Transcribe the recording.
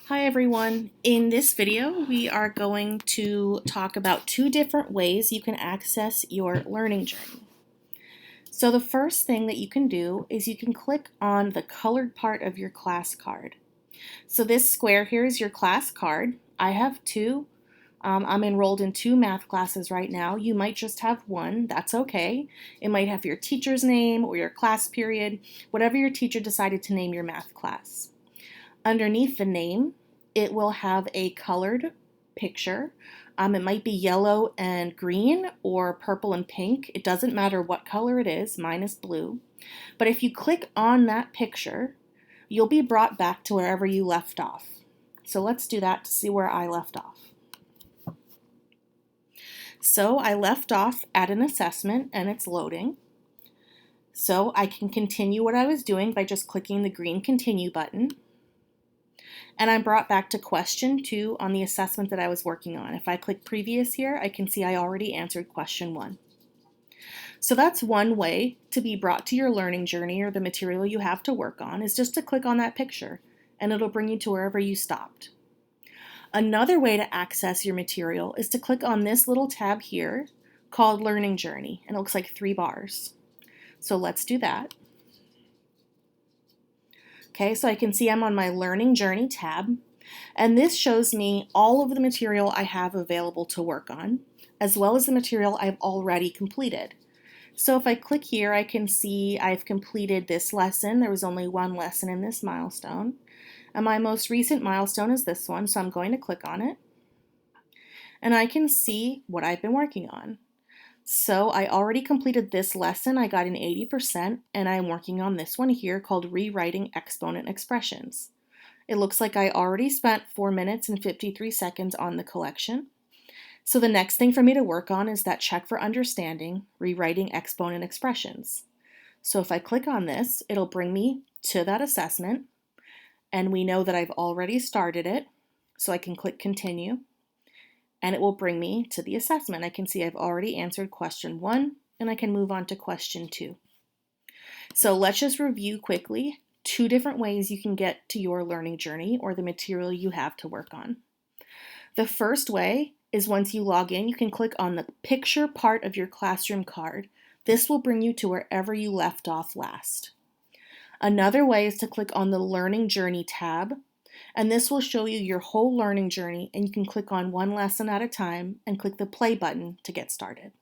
Hi everyone. In this video, we are going to talk about two different ways you can access your learning journey. So the first thing that you can do is you can click on the colored part of your class card. So this square here is your class card. I have two. I'm enrolled in two math classes right now. You might just have one. That's okay. It might have your teacher's name or your class period, whatever your teacher decided to name your math class. Underneath the name, it will have a colored picture. It might be yellow and green or purple and pink. It doesn't matter what color it is. Mine is blue. But if you click on that picture, you'll be brought back to wherever you left off. So let's do that to see where I left off. So I left off at an assessment and it's loading. So I can continue what I was doing by just clicking the green continue button. And I'm brought back to question 2 on the assessment that I was working on. If I click previous here, I can see I already answered question 1. So that's one way to be brought to your learning journey or the material you have to work on, is just to click on that picture and it'll bring you to wherever you stopped. Another way to access your material is to click on this little tab here called Learning Journey, and it looks like 3 bars. So let's do that. Okay, so I can see I'm on my Learning Journey tab, and this shows me all of the material I have available to work on, as well as the material I've already completed. So if I click here, I can see I've completed this lesson. There was only one lesson in this milestone, and my most recent milestone is this one, so I'm going to click on it, and I can see what I've been working on. So I already completed this lesson. I got an 80%, and I'm working on this one here called Rewriting Exponent Expressions. It looks like I already spent 4 minutes and 53 seconds on the collection. So the next thing for me to work on is that check for understanding, Rewriting Exponent Expressions. So if I click on this, it'll bring me to that assessment, and we know that I've already started it, so I can click continue. And it will bring me to the assessment. I can see I've already answered question 1, and I can move on to question 2. So let's just review quickly 2 different ways you can get to your learning journey or the material you have to work on. The first way is once you log in, you can click on the picture part of your classroom card. This will bring you to wherever you left off last. Another way is to click on the Learning Journey tab, and this will show you your whole learning journey, and you can click on one lesson at a time and click the play button to get started.